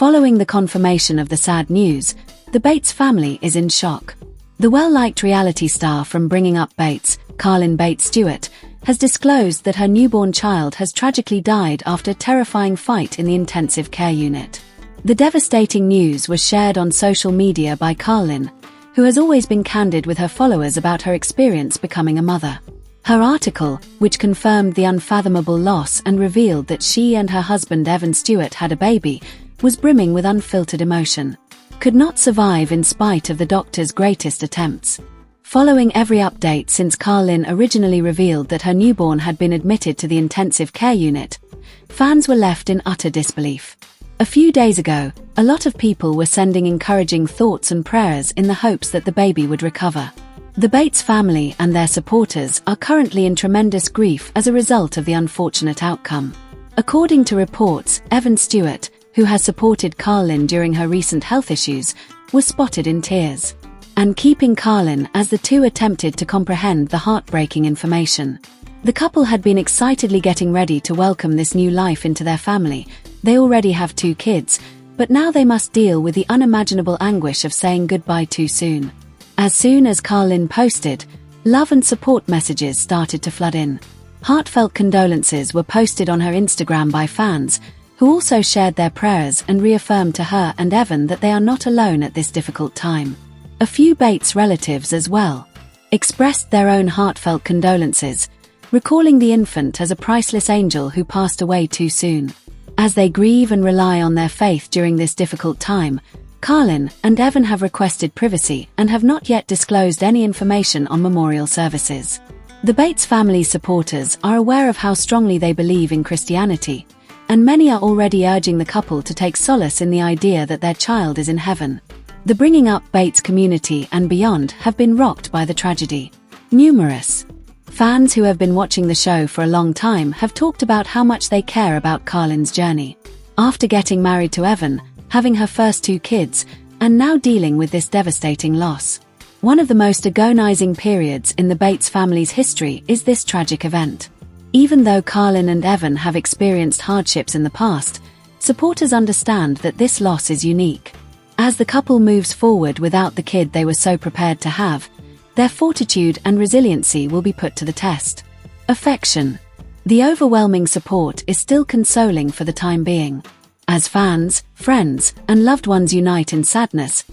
Following the confirmation of the sad news, the Bates family is in shock. The well-liked reality star from Bringing Up Bates, Carlin Bates Stewart, has disclosed that her newborn child has tragically died after a terrifying fight in the intensive care unit. The devastating news was shared on social media by Carlin, who has always been candid with her followers about her experience becoming a mother. Her article, which confirmed the unfathomable loss and revealed that she and her husband Evan Stewart had a baby, was brimming with unfiltered emotion. Could not survive in spite of the doctor's greatest attempts. Following every update since Carlin originally revealed that her newborn had been admitted to the intensive care unit, fans were left in utter disbelief. A few days ago, a lot of people were sending encouraging thoughts and prayers in the hopes that the baby would recover. The Bates family and their supporters are currently in tremendous grief as a result of the unfortunate outcome. According to reports, Evan Stewart, who has supported Carlin during her recent health issues, was spotted in tears and keeping Carlin as the two attempted to comprehend the heartbreaking information. The couple had been excitedly getting ready to welcome this new life into their family. They already have 2 kids, but now they must deal with the unimaginable anguish of saying goodbye too soon. As soon as Carlin posted, love and support messages started to flood in. Heartfelt condolences were posted on her Instagram by fans, who also shared their prayers and reaffirmed to her and Evan that they are not alone at this difficult time. A few Bates relatives as well expressed their own heartfelt condolences, recalling the infant as a priceless angel who passed away too soon. As they grieve and rely on their faith during this difficult time, Carlin and Evan have requested privacy and have not yet disclosed any information on memorial services. The Bates family supporters are aware of how strongly they believe in Christianity, and many are already urging the couple to take solace in the idea that their child is in heaven. The Bringing Up Bates community and beyond have been rocked by the tragedy. Numerous fans who have been watching the show for a long time have talked about how much they care about Carlin's journey. After getting married to Evan, having her first 2 kids, and now dealing with this devastating loss. One of the most agonizing periods in the Bates family's history is this tragic event. Even though Carlin and Evan have experienced hardships in the past, supporters understand that this loss is unique. As the couple moves forward without the kid they were so prepared to have, their fortitude and resiliency will be put to the test. Affection. The overwhelming support is still consoling for the time being. As fans, friends, and loved ones unite in sadness,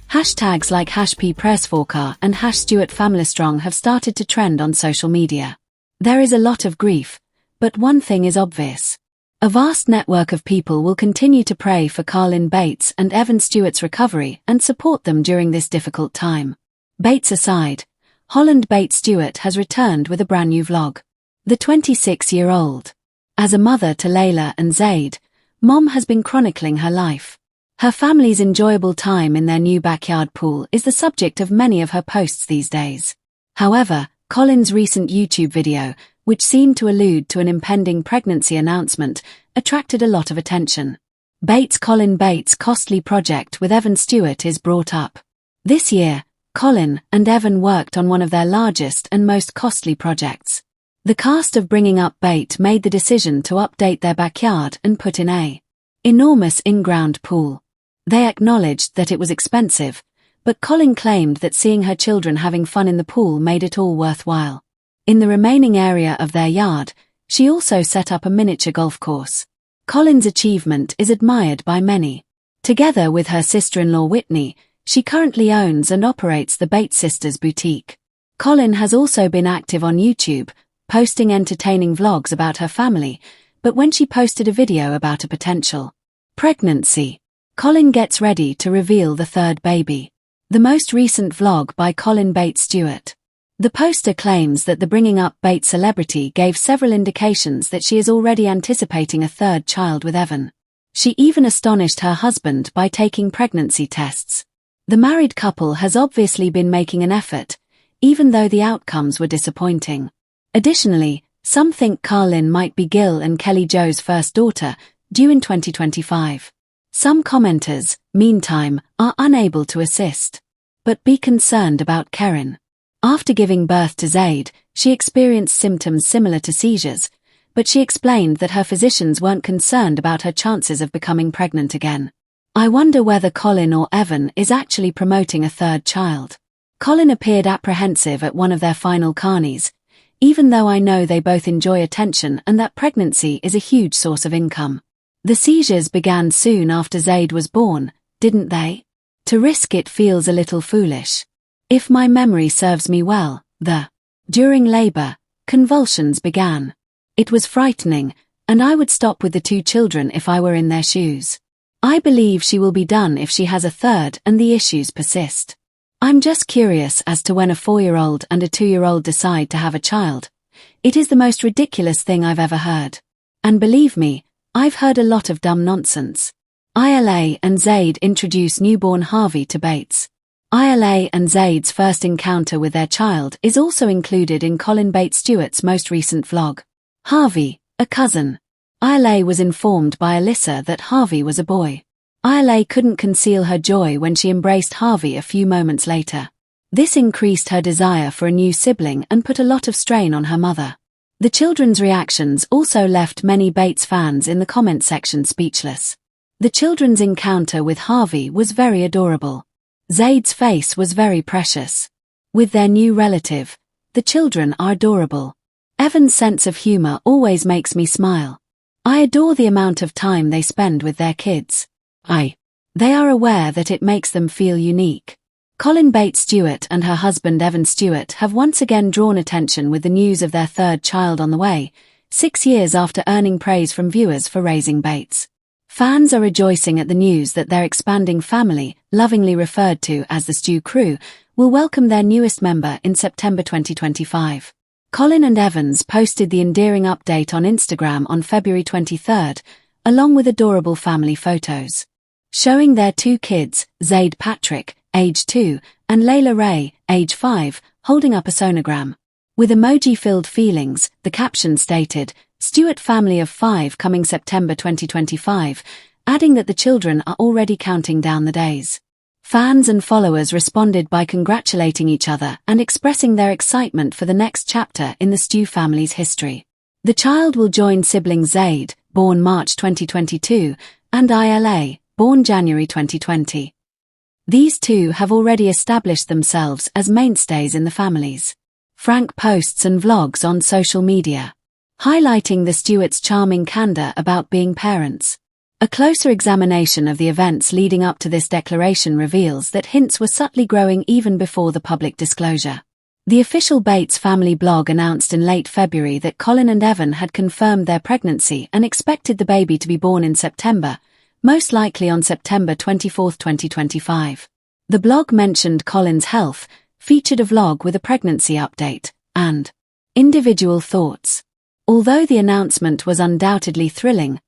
hashtags like #PPrayerForCar and #StewartFamilyStrong have started to trend on social media. There is a lot of grief, but one thing is obvious. A vast network of people will continue to pray for Carlin Bates and Evan Stewart's recovery and support them during this difficult time. Bates aside, Holland Bates Stewart has returned with a brand new vlog. The 26-year-old. As a mother to Layla and Zaid, Mom has been chronicling her life. Her family's enjoyable time in their new backyard pool is the subject of many of her posts these days. However, Colin's recent YouTube video, which seemed to allude to an impending pregnancy announcement, attracted a lot of attention. Colin Bates' costly project with Evan Stewart is brought up. This year, Colin and Evan worked on one of their largest and most costly projects. The cast of Bringing Up Bates made the decision to update their backyard and put in an enormous in-ground pool. They acknowledged that it was expensive, but Colin claimed that seeing her children having fun in the pool made it all worthwhile. In the remaining area of their yard, she also set up a miniature golf course. Colin's achievement is admired by many. Together with her sister-in-law Whitney, she currently owns and operates the Bates Sisters Boutique. Colin has also been active on YouTube, posting entertaining vlogs about her family, but when she posted a video about a potential pregnancy, Colin gets ready to reveal the 3rd baby. The most recent vlog by Carlin Bates Stewart. The poster claims that the Bringing Up Bates celebrity gave several indications that she is already anticipating a 3rd child with Evan. She even astonished her husband by taking pregnancy tests. The married couple has obviously been making an effort, even though the outcomes were disappointing. Additionally, some think Carlin might be Gil and Kelly Jo's first daughter, due in 2025. Some commenters, meantime, are unable to assist. But be concerned about Karen. After giving birth to Zaid, she experienced symptoms similar to seizures, but she explained that her physicians weren't concerned about her chances of becoming pregnant again. I wonder whether Colin or Evan is actually promoting a third child. Colin appeared apprehensive at one of their final carnies, even though I know they both enjoy attention and that pregnancy is a huge source of income. The seizures began soon after Zaid was born, didn't they? To risk it feels a little foolish. If my memory serves me well, during labor, convulsions began. It was frightening, and I would stop with the two children if I were in their shoes. I believe she will be done if she has a third and the issues persist. I'm just curious as to when a 4-year-old and a 2-year-old decide to have a child. It is the most ridiculous thing I've ever heard. And believe me, I've heard a lot of dumb nonsense. Isla and Zaid introduce newborn Harvey to Bates. Isla and Zaid's first encounter with their child is also included in Colin Bates Stewart's most recent vlog. Harvey, a cousin. Isla was informed by Alyssa that Harvey was a boy. Isla couldn't conceal her joy when she embraced Harvey a few moments later. This increased her desire for a new sibling and put a lot of strain on her mother. The children's reactions also left many Bates fans in the comment section speechless. The children's encounter with Harvey was very adorable. Zaid's face was very precious. With their new relative, the children are adorable. Evan's sense of humor always makes me smile. I adore the amount of time they spend with their kids. They are aware that it makes them feel unique. Colin Bates Stewart and her husband Evan Stewart have once again drawn attention with the news of their third child on the way, 6 years after earning praise from viewers for raising Bates. Fans are rejoicing at the news that their expanding family, lovingly referred to as the Stew Crew, will welcome their newest member in September 2025. Colin and Evans posted the endearing update on Instagram on February 23rd, along with adorable family photos. Showing their two kids, Zaid Patrick, age 2, and Layla Ray, age 5, holding up a sonogram. With emoji-filled feelings, the caption stated, Stewart family of 5 coming September 2025, adding that the children are already counting down the days. Fans and followers responded by congratulating each other and expressing their excitement for the next chapter in the Stew family's history. The child will join siblings Zaid, born March 2022, and Isla, born January 2020. These two have already established themselves as mainstays in the families. Frank posts and vlogs on social media, highlighting the Stewarts' charming candor about being parents. A closer examination of the events leading up to this declaration reveals that hints were subtly growing even before the public disclosure. The official Bates family blog announced in late February that Colin and Evan had confirmed their pregnancy and expected the baby to be born in September, most likely on September 24, 2025. The blog mentioned Colin's health, featured a vlog with a pregnancy update, and individual thoughts. Although the announcement was undoubtedly thrilling,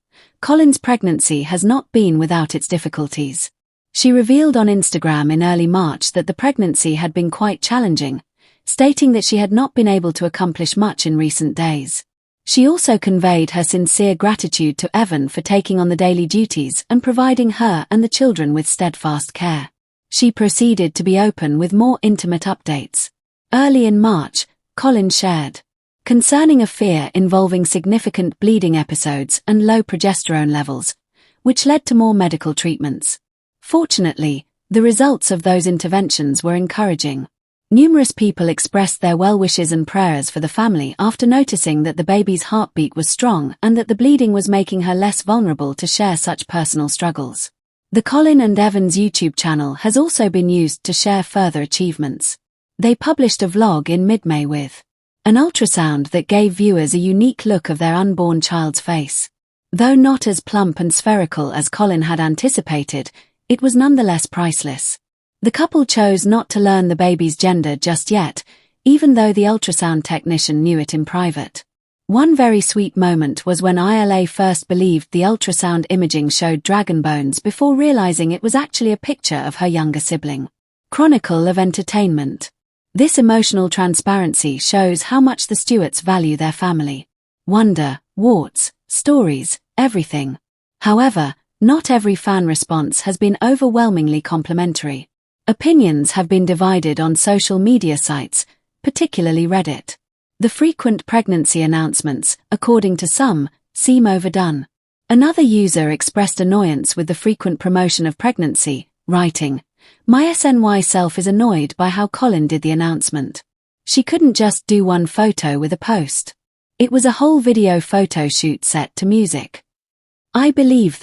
Colin's pregnancy has not been without its difficulties. She revealed on Instagram in early March that the pregnancy had been quite challenging, stating that she had not been able to accomplish much in recent days. She also conveyed her sincere gratitude to Evan for taking on the daily duties and providing her and the children with steadfast care. She proceeded to be open with more intimate updates. Early in March, Colin shared concerning a fear involving significant bleeding episodes and low progesterone levels, which led to more medical treatments. Fortunately, the results of those interventions were encouraging. Numerous people expressed their well wishes and prayers for the family after noticing that the baby's heartbeat was strong and that the bleeding was making her less vulnerable to share such personal struggles. The Colin and Evans YouTube channel has also been used to share further achievements. They published a vlog in mid-May with an ultrasound that gave viewers a unique look of their unborn child's face. Though not as plump and spherical as Colin had anticipated, it was nonetheless priceless. The couple chose not to learn the baby's gender just yet, even though the ultrasound technician knew it in private. One very sweet moment was when Isla first believed the ultrasound imaging showed dragon bones before realizing it was actually a picture of her younger sibling. Chronicle of entertainment. This emotional transparency shows how much the Stewarts value their family. Wonder, warts, stories, everything. However, not every fan response has been overwhelmingly complimentary. Opinions have been divided on social media sites, particularly Reddit. The frequent pregnancy announcements, according to some, seem overdone. Another user expressed annoyance with the frequent promotion of pregnancy, writing, "My SNY self is annoyed by how Carlin did the announcement. She couldn't just do one photo with a post. It was a whole video photo shoot set to music. I believe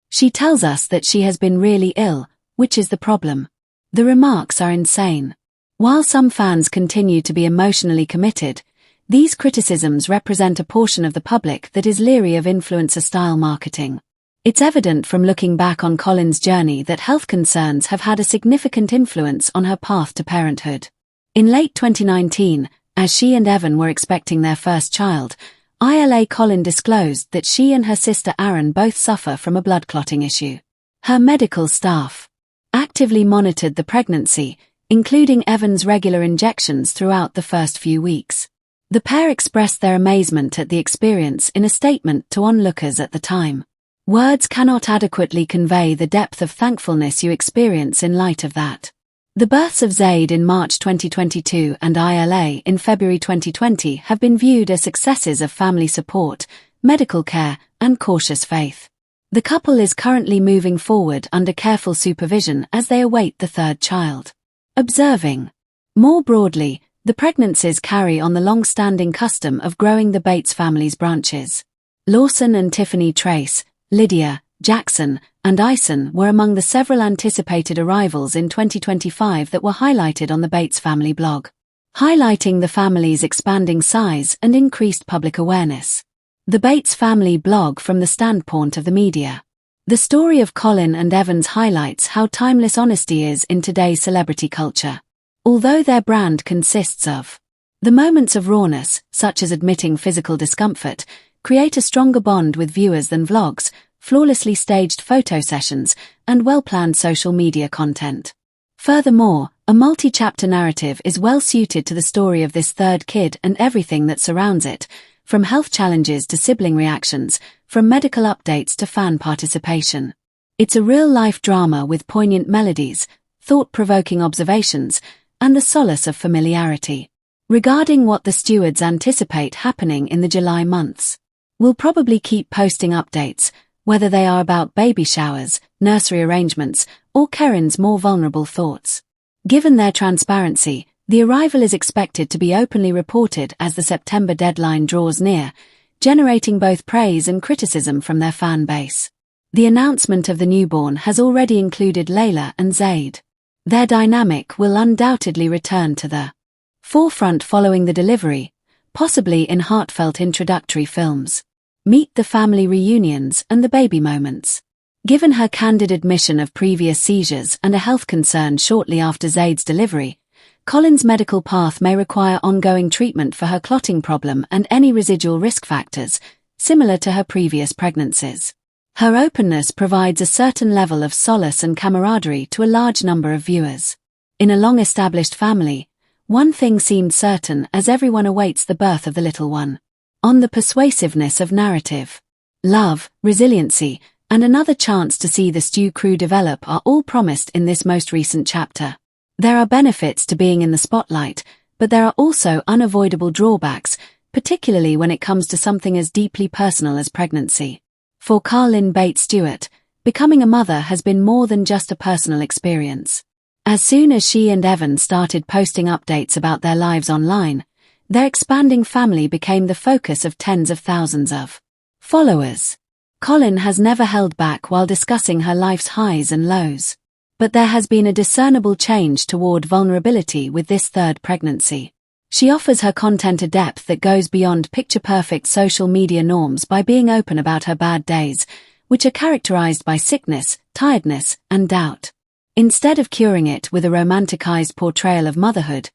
she tells us that she has been really ill, which is the problem. The remarks are insane." While some fans continue to be emotionally committed, these criticisms represent a portion of the public that is leery of influencer-style marketing. It's evident from looking back on Carlin's journey that health concerns have had a significant influence on her path to parenthood. In late 2019, as she and Evan were expecting their first child, ILA Carlin disclosed that she and her sister Aaron both suffer from a blood clotting issue. Her medical staff actively monitored the pregnancy, including Evan's regular injections throughout the first few weeks. The pair expressed their amazement at the experience in a statement to onlookers at the time. "Words cannot adequately convey the depth of thankfulness you experience in light of that." The births of Zaid in March 2022 and ILA in February 2020 have been viewed as successes of family support, medical care, and cautious faith. The couple is currently moving forward under careful supervision as they await the third child. Observing. More broadly, the pregnancies carry on the long-standing custom of growing the Bates family's branches. Lawson and Tiffany Trace, Lydia, Jackson, and Ison were among the several anticipated arrivals in 2025 that were highlighted on the Bates family blog, highlighting the family's expanding size and increased public awareness. The Bates family blog from the standpoint of the media. The story of Carlin and Evans highlights how timeless honesty is in today's celebrity culture. Although their brand consists of the moments of rawness, such as admitting physical discomfort, create a stronger bond with viewers than vlogs, flawlessly staged photo sessions, and well-planned social media content. Furthermore, a multi-chapter narrative is well suited to the story of this third kid and everything that surrounds it, from health challenges to sibling reactions, from medical updates to fan participation. It's a real-life drama with poignant melodies, thought-provoking observations, and the solace of familiarity. Regarding what the stewards anticipate happening in the July months, we'll probably keep posting updates, whether they are about baby showers, nursery arrangements, or Karen's more vulnerable thoughts. Given their transparency, the arrival is expected to be openly reported as the September deadline draws near, generating both praise and criticism from their fan base. The announcement of the newborn has already included Layla and Zaid. Their dynamic will undoubtedly return to the forefront following the delivery, possibly in heartfelt introductory films. Meet the family reunions and the baby moments. Given her candid admission of previous seizures and a health concern shortly after Zaid's delivery, Carlin's medical path may require ongoing treatment for her clotting problem and any residual risk factors, similar to her previous pregnancies. Her openness provides a certain level of solace and camaraderie to a large number of viewers. In a long-established family, one thing seemed certain as everyone awaits the birth of the little one. On the persuasiveness of narrative, love, resiliency, and another chance to see the Stew crew develop are all promised in this most recent chapter. There are benefits to being in the spotlight, but there are also unavoidable drawbacks, particularly when it comes to something as deeply personal as pregnancy. For Carlin Bates Stewart, becoming a mother has been more than just a personal experience. As soon as she and Evan started posting updates about their lives online, their expanding family became the focus of tens of thousands of followers. Carlin has never held back while discussing her life's highs and lows. But there has been a discernible change toward vulnerability with this third pregnancy. She offers her content a depth that goes beyond picture-perfect social media norms by being open about her bad days, which are characterized by sickness, tiredness, and doubt. Instead of curing it with a romanticized portrayal of motherhood,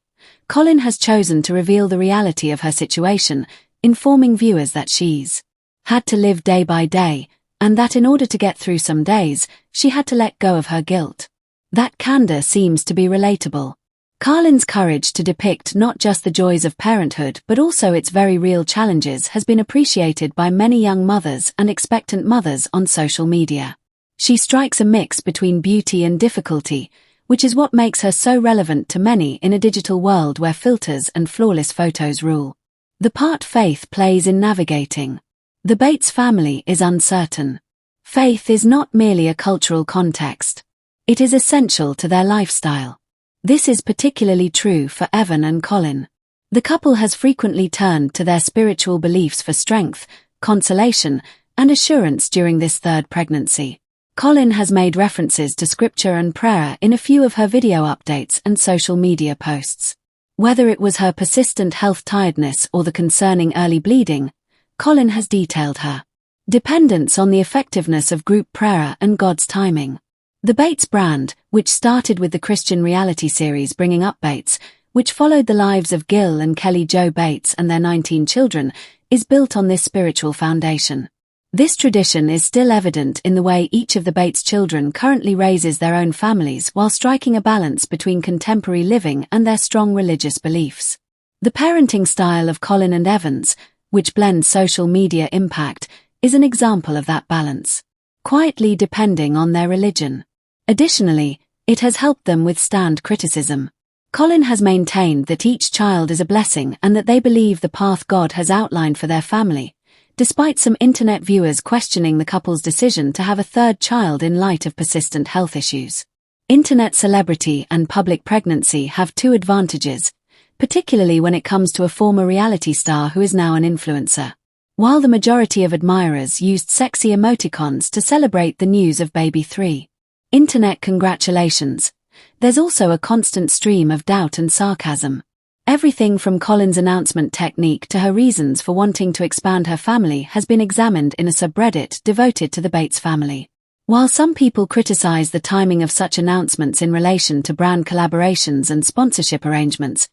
Carlin has chosen to reveal the reality of her situation, informing viewers that she's had to live day by day, and that in order to get through some days, she had to let go of her guilt. That candor seems to be relatable. Carlin's courage to depict not just the joys of parenthood but also its very real challenges has been appreciated by many young mothers and expectant mothers on social media. She strikes a mix between beauty and difficulty, which is what makes her so relevant to many in a digital world where filters and flawless photos rule. The part faith plays in navigating The Bates family is uncertain. Faith is not merely a cultural context. It is essential to their lifestyle. This is particularly true for Evan and Colin. The couple has frequently turned to their spiritual beliefs for strength, consolation, and assurance during this third pregnancy. Colin has made references to scripture and prayer in a few of her video updates and social media posts. Whether it was her persistent health tiredness or the concerning early bleeding, Colin has detailed her dependence on the effectiveness of group prayer and God's timing. The Bates brand, which started with the Christian reality series Bringing Up Bates, which followed the lives of Gil and Kelly Jo Bates and their 19 children, is built on this spiritual foundation. This tradition is still evident in the way each of the Bates children currently raises their own families while striking a balance between contemporary living and their strong religious beliefs. The parenting style of Colin and Evans, which blends social media impact, is an example of that balance, quietly depending on their religion. Additionally, it has helped them withstand criticism. Colin has maintained that each child is a blessing and that they believe the path God has outlined for their family, despite some internet viewers questioning the couple's decision to have a third child in light of persistent health issues. Internet celebrity and public pregnancy have two advantages, particularly when it comes to a former reality star who is now an influencer. While the majority of admirers used sexy emoticons to celebrate the news of baby 3. Internet congratulations, there's also a constant stream of doubt and sarcasm. Everything from Colin's announcement technique to her reasons for wanting to expand her family has been examined in a subreddit devoted to the Bates family. While some people criticize the timing of such announcements in relation to brand collaborations and sponsorship arrangements,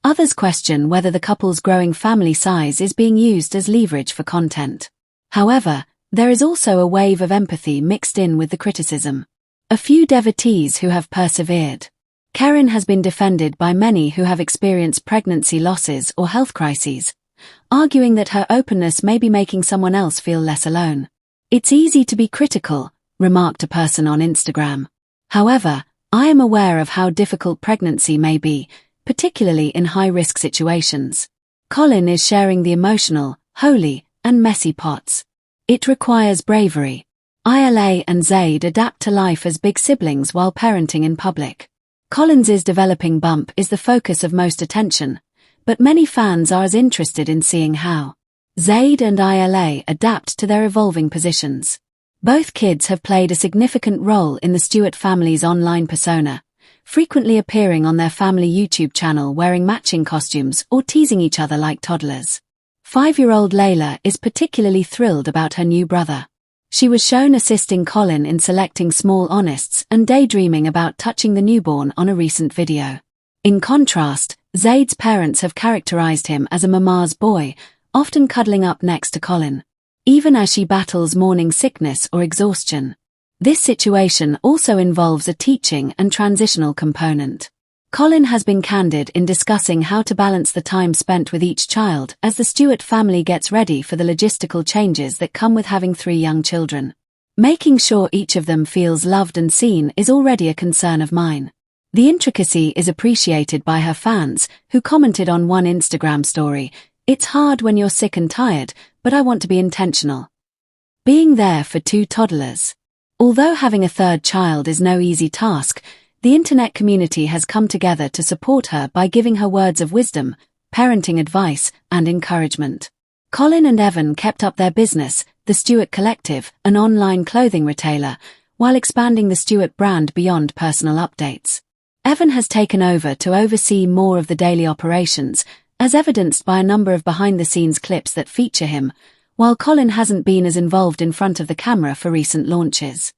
others question whether the couple's growing family size is being used as leverage for content. However, there is also a wave of empathy mixed in with the criticism. A few devotees who have persevered. Karen has been defended by many who have experienced pregnancy losses or health crises, arguing that her openness may be making someone else feel less alone. It's easy to be critical, remarked a person on Instagram. However, I am aware of how difficult pregnancy may be, particularly in high-risk situations. Colin is sharing the emotional, holy, and messy pots. It requires bravery. Isla and Zaid adapt to life as big siblings while parenting in public. Colin's developing bump is the focus of most attention, but many fans are as interested in seeing how Zaid and Isla adapt to their evolving positions. Both kids have played a significant role in the Stewart family's online persona, frequently appearing on their family YouTube channel wearing matching costumes or teasing each other like toddlers. 5-year-old Layla is particularly thrilled about her new brother. She was shown assisting Colin in selecting small honests and daydreaming about touching the newborn on a recent video. In contrast, Zaid's parents have characterized him as a mama's boy, often cuddling up next to Colin, even as she battles morning sickness or exhaustion. This situation also involves a teaching and transitional component. Colin has been candid in discussing how to balance the time spent with each child as the Stewart family gets ready for the logistical changes that come with having 3 young children. Making sure each of them feels loved and seen is already a concern of mine. The intricacy is appreciated by her fans, who commented on one Instagram story, "It's hard when you're sick and tired, but I want to be intentional." Being there for 2 toddlers. Although having a third child is no easy task, the internet community has come together to support her by giving her words of wisdom, parenting advice, and encouragement. Colin and Evan kept up their business, the Stewart Collective, an online clothing retailer, while expanding the Stewart brand beyond personal updates. Evan has taken over to oversee more of the daily operations, as evidenced by a number of behind-the-scenes clips that feature him, while Colin hasn't been as involved in front of the camera for recent launches.